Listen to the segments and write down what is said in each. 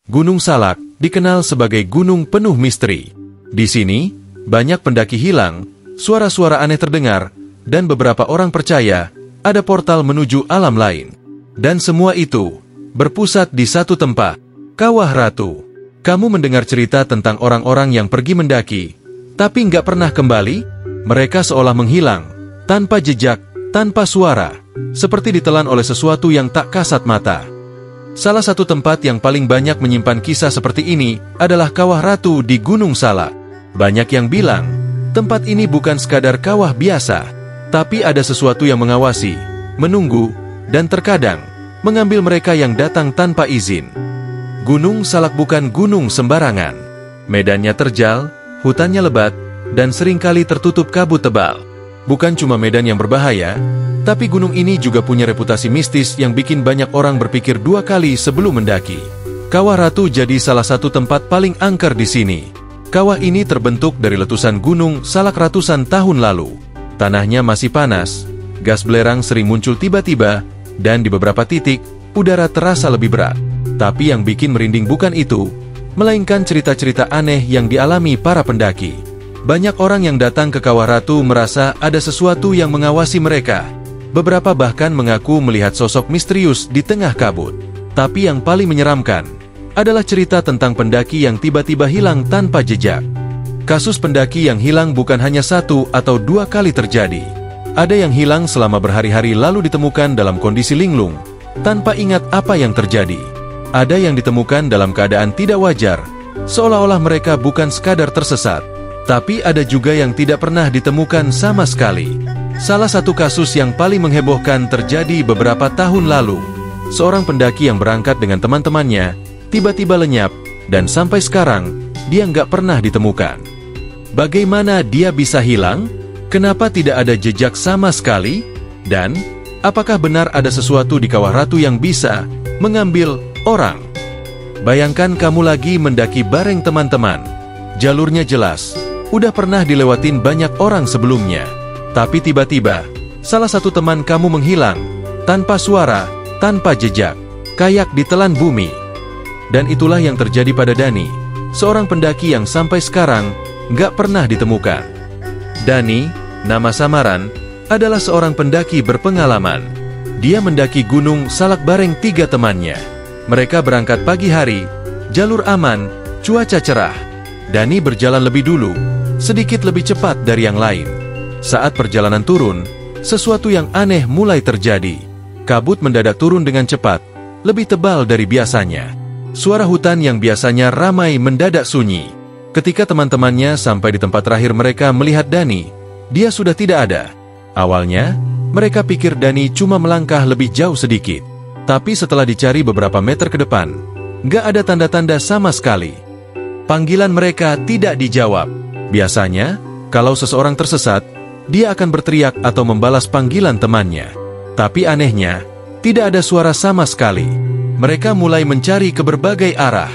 Gunung Salak dikenal sebagai gunung penuh misteri. Di sini, banyak pendaki hilang, suara-suara aneh terdengar, dan beberapa orang percaya ada portal menuju alam lain. Dan semua itu berpusat di satu tempat, Kawah Ratu. Kamu mendengar cerita tentang orang-orang yang pergi mendaki, tapi nggak pernah kembali? Mereka seolah menghilang, tanpa jejak, tanpa suara, seperti ditelan oleh sesuatu yang tak kasat mata. Salah satu tempat yang paling banyak menyimpan kisah seperti ini adalah Kawah Ratu di Gunung Salak. Banyak yang bilang, tempat ini bukan sekadar kawah biasa, tapi ada sesuatu yang mengawasi, menunggu, dan terkadang mengambil mereka yang datang tanpa izin. Gunung Salak bukan gunung sembarangan. Medannya terjal, hutannya lebat, dan seringkali tertutup kabut tebal. Bukan cuma medan yang berbahaya, tapi gunung ini juga punya reputasi mistis yang bikin banyak orang berpikir dua kali sebelum mendaki. Kawah Ratu jadi salah satu tempat paling angker di sini. Kawah ini terbentuk dari letusan gunung Salak ratusan tahun lalu. Tanahnya masih panas, gas belerang sering muncul tiba-tiba, dan di beberapa titik, udara terasa lebih berat. Tapi yang bikin merinding bukan itu, melainkan cerita-cerita aneh yang dialami para pendaki. Banyak orang yang datang ke Kawah Ratu merasa ada sesuatu yang mengawasi mereka. Beberapa bahkan mengaku melihat sosok misterius di tengah kabut. Tapi yang paling menyeramkan adalah cerita tentang pendaki yang tiba-tiba hilang tanpa jejak. Kasus pendaki yang hilang bukan hanya satu atau dua kali terjadi. Ada yang hilang selama berhari-hari lalu ditemukan dalam kondisi linglung, tanpa ingat apa yang terjadi. Ada yang ditemukan dalam keadaan tidak wajar, seolah-olah mereka bukan sekadar tersesat. Tapi ada juga yang tidak pernah ditemukan sama sekali. Salah satu kasus yang paling menghebohkan terjadi beberapa tahun lalu. Seorang pendaki yang berangkat dengan teman-temannya tiba-tiba lenyap, dan sampai sekarang dia nggak pernah ditemukan. Bagaimana dia bisa hilang? Kenapa tidak ada jejak sama sekali? Dan apakah benar ada sesuatu di Kawah Ratu yang bisa mengambil orang? Bayangkan kamu lagi mendaki bareng teman-teman. Jalurnya jelas, udah pernah dilewatin banyak orang sebelumnya. Tapi tiba-tiba, salah satu teman kamu menghilang, tanpa suara, tanpa jejak, kayak ditelan bumi. Dan itulah yang terjadi pada Dani, seorang pendaki yang sampai sekarang nggak pernah ditemukan. Dani, nama samaran, adalah seorang pendaki berpengalaman. Dia mendaki Gunung Salak bareng 3 temannya. Mereka berangkat pagi hari, jalur aman, cuaca cerah. Dani berjalan lebih dulu, sedikit lebih cepat dari yang lain. Saat perjalanan turun, sesuatu yang aneh mulai terjadi. Kabut mendadak turun dengan cepat, lebih tebal dari biasanya. Suara hutan yang biasanya ramai mendadak sunyi. Ketika teman-temannya sampai di tempat terakhir mereka melihat Dani, dia sudah tidak ada. Awalnya, mereka pikir Dani cuma melangkah lebih jauh sedikit. Tapi setelah dicari beberapa meter ke depan, nggak ada tanda-tanda sama sekali. Panggilan mereka tidak dijawab. Biasanya, kalau seseorang tersesat, dia akan berteriak atau membalas panggilan temannya. Tapi anehnya, tidak ada suara sama sekali. Mereka mulai mencari ke berbagai arah.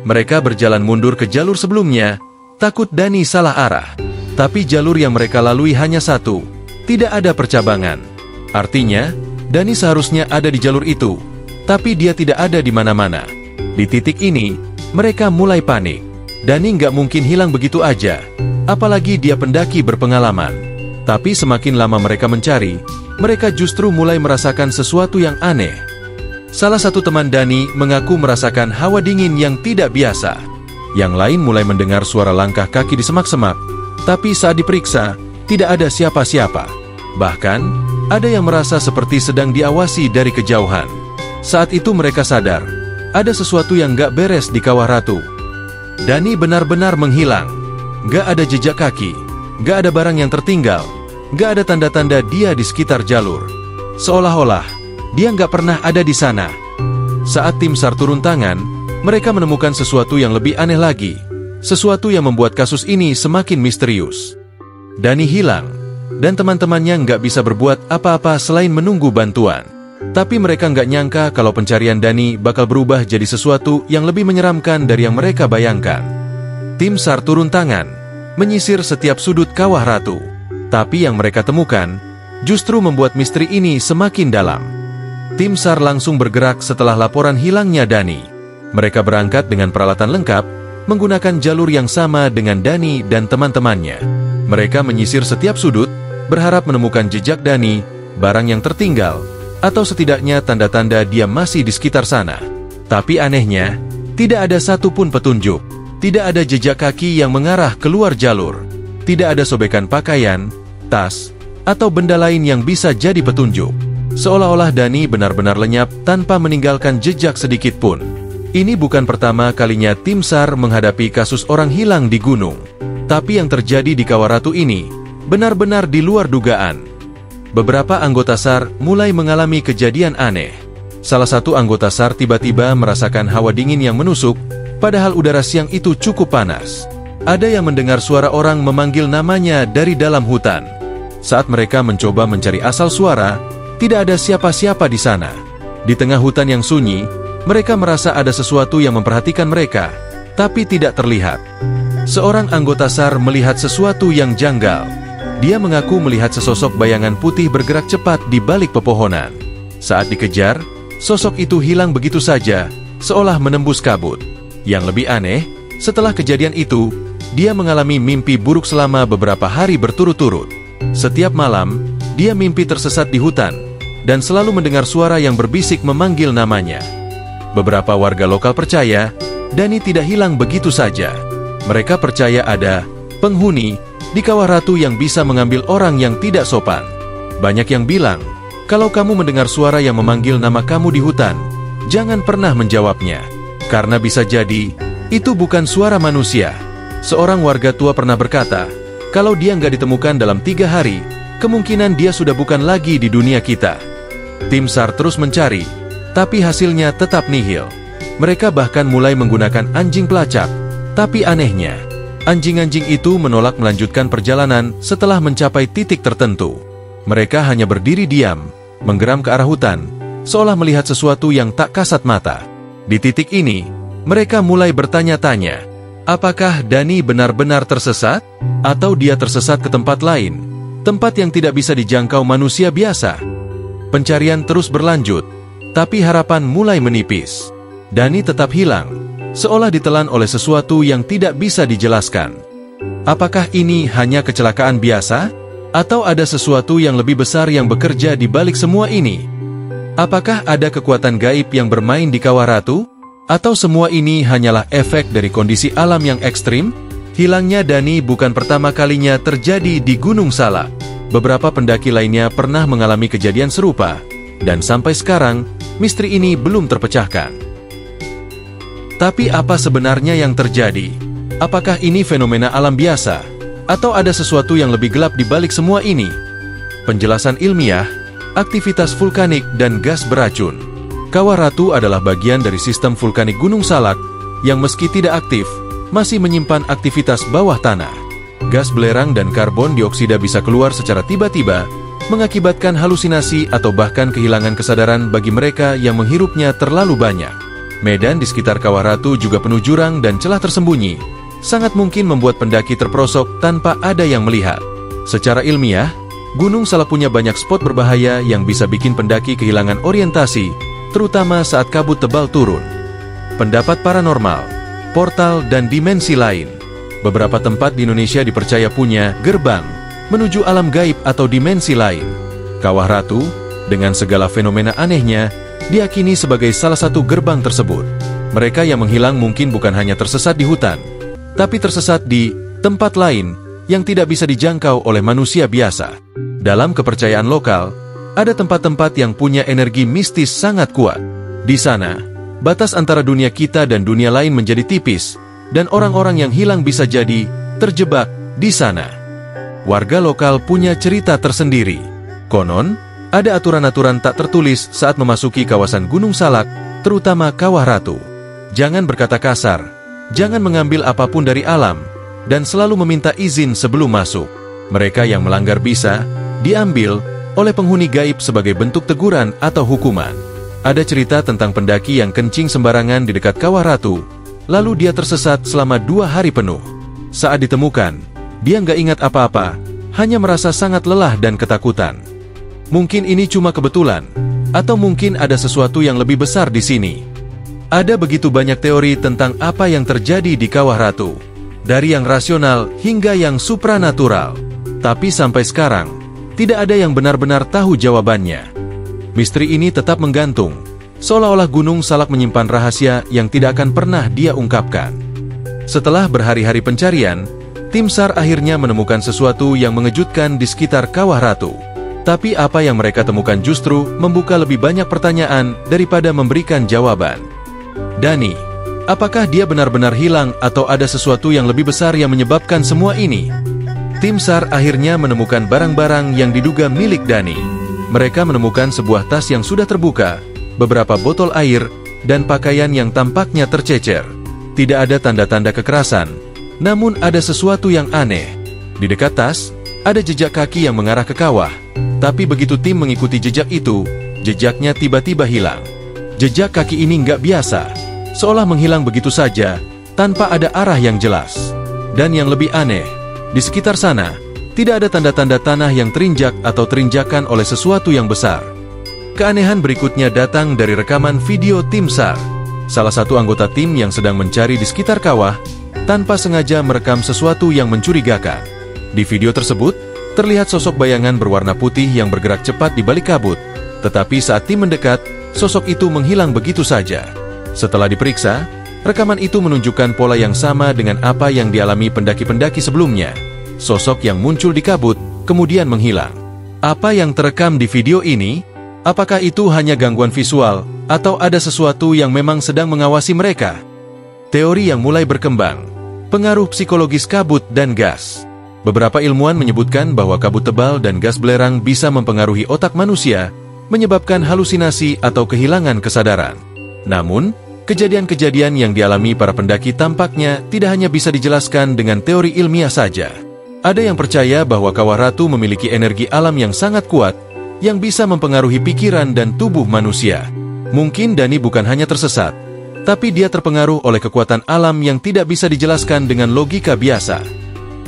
Mereka berjalan mundur ke jalur sebelumnya, takut Dani salah arah. Tapi jalur yang mereka lalui hanya satu, tidak ada percabangan. Artinya, Dani seharusnya ada di jalur itu, tapi dia tidak ada di mana-mana. Di titik ini, mereka mulai panik. Dani nggak mungkin hilang begitu aja, apalagi dia pendaki berpengalaman. Tapi semakin lama mereka mencari, mereka justru mulai merasakan sesuatu yang aneh. Salah satu teman Dani mengaku merasakan hawa dingin yang tidak biasa. Yang lain mulai mendengar suara langkah kaki di semak-semak, tapi saat diperiksa, tidak ada siapa-siapa. Bahkan, ada yang merasa seperti sedang diawasi dari kejauhan. Saat itu mereka sadar, ada sesuatu yang gak beres di Kawah Ratu. Dani benar-benar menghilang. Gak ada jejak kaki, gak ada barang yang tertinggal, gak ada tanda-tanda dia di sekitar jalur. Seolah-olah dia nggak pernah ada di sana. Saat tim SAR turun tangan, mereka menemukan sesuatu yang lebih aneh lagi. Sesuatu yang membuat kasus ini semakin misterius. Dani hilang, dan teman-temannya nggak bisa berbuat apa-apa selain menunggu bantuan. Tapi mereka nggak nyangka kalau pencarian Dani bakal berubah jadi sesuatu yang lebih menyeramkan dari yang mereka bayangkan. Tim SAR turun tangan, menyisir setiap sudut Kawah Ratu. Tapi yang mereka temukan, justru membuat misteri ini semakin dalam. Tim SAR langsung bergerak setelah laporan hilangnya Dani. Mereka berangkat dengan peralatan lengkap, menggunakan jalur yang sama dengan Dani dan teman-temannya. Mereka menyisir setiap sudut, berharap menemukan jejak Dani, barang yang tertinggal, atau setidaknya tanda-tanda dia masih di sekitar sana. Tapi anehnya, tidak ada satupun petunjuk. Tidak ada jejak kaki yang mengarah keluar jalur. Tidak ada sobekan pakaian, tas, atau benda lain yang bisa jadi petunjuk. Seolah-olah Dani benar-benar lenyap tanpa meninggalkan jejak sedikit pun. Ini bukan pertama kalinya tim SAR menghadapi kasus orang hilang di gunung. Tapi yang terjadi di Kawaratu ini benar-benar di luar dugaan. Beberapa anggota SAR mulai mengalami kejadian aneh. Salah satu anggota SAR tiba-tiba merasakan hawa dingin yang menusuk, padahal udara siang itu cukup panas. Ada yang mendengar suara orang memanggil namanya dari dalam hutan. Saat mereka mencoba mencari asal suara, tidak ada siapa-siapa di sana. Di tengah hutan yang sunyi, mereka merasa ada sesuatu yang memperhatikan mereka, tapi tidak terlihat. Seorang anggota SAR melihat sesuatu yang janggal. Dia mengaku melihat sesosok bayangan putih bergerak cepat di balik pepohonan. Saat dikejar, sosok itu hilang begitu saja, seolah menembus kabut. Yang lebih aneh, setelah kejadian itu, dia mengalami mimpi buruk selama beberapa hari berturut-turut. Setiap malam, dia mimpi tersesat di hutan, dan selalu mendengar suara yang berbisik memanggil namanya. Beberapa warga lokal percaya, Dani tidak hilang begitu saja. Mereka percaya ada penghuni di Kawaratu yang bisa mengambil orang yang tidak sopan. Banyak yang bilang, kalau kamu mendengar suara yang memanggil nama kamu di hutan, jangan pernah menjawabnya. Karena bisa jadi, itu bukan suara manusia. Seorang warga tua pernah berkata, kalau dia nggak ditemukan dalam 3 hari, kemungkinan dia sudah bukan lagi di dunia kita. Tim SAR terus mencari, tapi hasilnya tetap nihil. Mereka bahkan mulai menggunakan anjing pelacak. Tapi anehnya, anjing-anjing itu menolak melanjutkan perjalanan setelah mencapai titik tertentu. Mereka hanya berdiri diam, menggeram ke arah hutan, seolah melihat sesuatu yang tak kasat mata. Di titik ini, mereka mulai bertanya-tanya, apakah Dani benar-benar tersesat? Atau dia tersesat ke tempat lain, tempat yang tidak bisa dijangkau manusia biasa? Pencarian terus berlanjut, tapi harapan mulai menipis. Dani tetap hilang, seolah ditelan oleh sesuatu yang tidak bisa dijelaskan. Apakah ini hanya kecelakaan biasa? Atau ada sesuatu yang lebih besar yang bekerja di balik semua ini? Apakah ada kekuatan gaib yang bermain di Kawaratu? Atau semua ini hanyalah efek dari kondisi alam yang ekstrim? Hilangnya Dani bukan pertama kalinya terjadi di Gunung Salak. Beberapa pendaki lainnya pernah mengalami kejadian serupa, dan sampai sekarang, misteri ini belum terpecahkan. Tapi apa sebenarnya yang terjadi? Apakah ini fenomena alam biasa? Atau ada sesuatu yang lebih gelap di balik semua ini? Penjelasan ilmiah, aktivitas vulkanik dan gas beracun. Kawaratu adalah bagian dari sistem vulkanik Gunung Salak, yang meski tidak aktif, masih menyimpan aktivitas bawah tanah. Gas belerang dan karbon dioksida bisa keluar secara tiba-tiba, mengakibatkan halusinasi atau bahkan kehilangan kesadaran bagi mereka yang menghirupnya terlalu banyak. Medan di sekitar Kawaratu juga penuh jurang dan celah tersembunyi, sangat mungkin membuat pendaki terperosok tanpa ada yang melihat. Secara ilmiah, Gunung Salak punya banyak spot berbahaya yang bisa bikin pendaki kehilangan orientasi, terutama saat kabut tebal turun. Pendapat paranormal, portal, dan dimensi lain. Beberapa tempat di Indonesia dipercaya punya gerbang menuju alam gaib atau dimensi lain. Kawaratu, dengan segala fenomena anehnya, diyakini sebagai salah satu gerbang tersebut. Mereka yang menghilang mungkin bukan hanya tersesat di hutan, tapi tersesat di tempat lain yang tidak bisa dijangkau oleh manusia biasa. Dalam kepercayaan lokal, ada tempat-tempat yang punya energi mistis sangat kuat. Di sana, batas antara dunia kita dan dunia lain menjadi tipis, dan orang-orang yang hilang bisa jadi terjebak di sana. Warga lokal punya cerita tersendiri. Konon, ada aturan-aturan tak tertulis saat memasuki kawasan Gunung Salak, terutama Kawaratu. Jangan berkata kasar, jangan mengambil apapun dari alam, dan selalu meminta izin sebelum masuk. Mereka yang melanggar bisa diambil oleh penghuni gaib sebagai bentuk teguran atau hukuman. Ada cerita tentang pendaki yang kencing sembarangan di dekat Kawaratu, lalu dia tersesat selama 2 hari penuh. Saat ditemukan, dia nggak ingat apa-apa, hanya merasa sangat lelah dan ketakutan. Mungkin ini cuma kebetulan, atau mungkin ada sesuatu yang lebih besar di sini. Ada begitu banyak teori tentang apa yang terjadi di Kawah Ratu, dari yang rasional hingga yang supranatural. Tapi sampai sekarang, tidak ada yang benar-benar tahu jawabannya. Misteri ini tetap menggantung, seolah-olah Gunung Salak menyimpan rahasia yang tidak akan pernah dia ungkapkan. Setelah berhari-hari pencarian, tim SAR akhirnya menemukan sesuatu yang mengejutkan di sekitar Kawah Ratu. Tapi apa yang mereka temukan justru membuka lebih banyak pertanyaan daripada memberikan jawaban. Dani, apakah dia benar-benar hilang atau ada sesuatu yang lebih besar yang menyebabkan semua ini? Tim SAR akhirnya menemukan barang-barang yang diduga milik Dani. Mereka menemukan sebuah tas yang sudah terbuka, beberapa botol air, dan pakaian yang tampaknya tercecer. Tidak ada tanda-tanda kekerasan, namun ada sesuatu yang aneh. Di dekat tas, ada jejak kaki yang mengarah ke kawah. Tapi begitu tim mengikuti jejak itu, jejaknya tiba-tiba hilang. Jejak kaki ini nggak biasa, seolah menghilang begitu saja, tanpa ada arah yang jelas. Dan yang lebih aneh, di sekitar sana, tidak ada tanda-tanda tanah yang terinjak atau terinjakan oleh sesuatu yang besar. Keanehan berikutnya datang dari rekaman video tim SAR. Salah satu anggota tim yang sedang mencari di sekitar kawah, tanpa sengaja merekam sesuatu yang mencurigakan. Di video tersebut, terlihat sosok bayangan berwarna putih yang bergerak cepat di balik kabut. Tetapi saat tim mendekat, sosok itu menghilang begitu saja. Setelah diperiksa, rekaman itu menunjukkan pola yang sama dengan apa yang dialami pendaki-pendaki sebelumnya. Sosok yang muncul di kabut, kemudian menghilang. Apa yang terekam di video ini? Apakah itu hanya gangguan visual, atau ada sesuatu yang memang sedang mengawasi mereka? Teori yang mulai berkembang. Pengaruh psikologis kabut dan gas. Beberapa ilmuwan menyebutkan bahwa kabut tebal dan gas belerang bisa mempengaruhi otak manusia, menyebabkan halusinasi atau kehilangan kesadaran. Namun, kejadian-kejadian yang dialami para pendaki tampaknya tidak hanya bisa dijelaskan dengan teori ilmiah saja. Ada yang percaya bahwa Kawah Ratu memiliki energi alam yang sangat kuat, yang bisa mempengaruhi pikiran dan tubuh manusia. Mungkin Dani bukan hanya tersesat, tapi dia terpengaruh oleh kekuatan alam yang tidak bisa dijelaskan dengan logika biasa.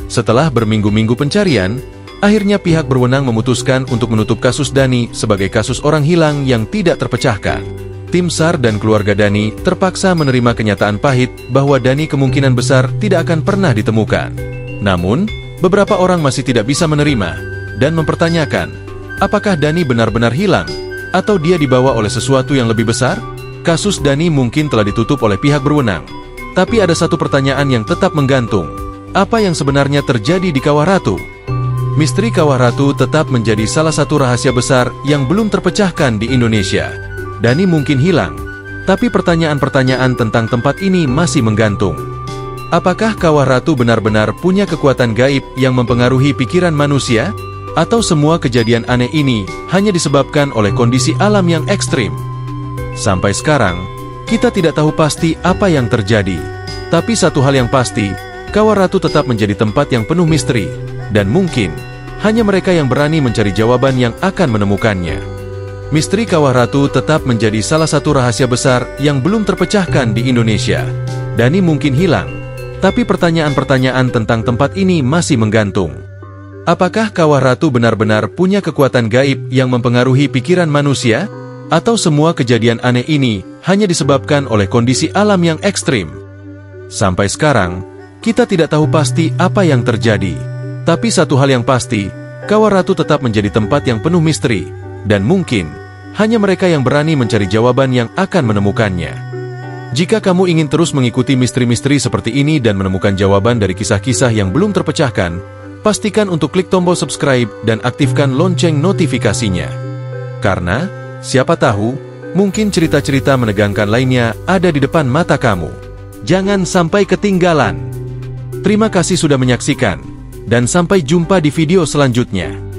Setelah berminggu-minggu pencarian, akhirnya pihak berwenang memutuskan untuk menutup kasus Dani sebagai kasus orang hilang yang tidak terpecahkan. Tim SAR dan keluarga Dani terpaksa menerima kenyataan pahit bahwa Dani kemungkinan besar tidak akan pernah ditemukan. Namun, beberapa orang masih tidak bisa menerima dan mempertanyakan, apakah Dani benar-benar hilang atau dia dibawa oleh sesuatu yang lebih besar? Kasus Dani mungkin telah ditutup oleh pihak berwenang, tapi ada satu pertanyaan yang tetap menggantung. Apa yang sebenarnya terjadi di Kawah Ratu? Misteri Kawah Ratu tetap menjadi salah satu rahasia besar yang belum terpecahkan di Indonesia. Dani mungkin hilang, tapi pertanyaan-pertanyaan tentang tempat ini masih menggantung. Apakah Kawah Ratu benar-benar punya kekuatan gaib yang mempengaruhi pikiran manusia? Atau semua kejadian aneh ini hanya disebabkan oleh kondisi alam yang ekstrim? Sampai sekarang, kita tidak tahu pasti apa yang terjadi. Tapi satu hal yang pasti, Kawah Ratu tetap menjadi tempat yang penuh misteri, dan mungkin hanya mereka yang berani mencari jawaban yang akan menemukannya. Misteri Kawah Ratu tetap menjadi salah satu rahasia besar yang belum terpecahkan di Indonesia. Dani mungkin hilang, tapi pertanyaan-pertanyaan tentang tempat ini masih menggantung. Apakah Kawah Ratu benar-benar punya kekuatan gaib yang mempengaruhi pikiran manusia? Atau semua kejadian aneh ini hanya disebabkan oleh kondisi alam yang ekstrim? Sampai sekarang, kita tidak tahu pasti apa yang terjadi. Tapi satu hal yang pasti, Kawah Ratu tetap menjadi tempat yang penuh misteri, dan mungkin hanya mereka yang berani mencari jawaban yang akan menemukannya. Jika kamu ingin terus mengikuti misteri-misteri seperti ini dan menemukan jawaban dari kisah-kisah yang belum terpecahkan, pastikan untuk klik tombol subscribe dan aktifkan lonceng notifikasinya. Karena, siapa tahu, mungkin cerita-cerita menegangkan lainnya ada di depan mata kamu. Jangan sampai ketinggalan. Terima kasih sudah menyaksikan, dan sampai jumpa di video selanjutnya.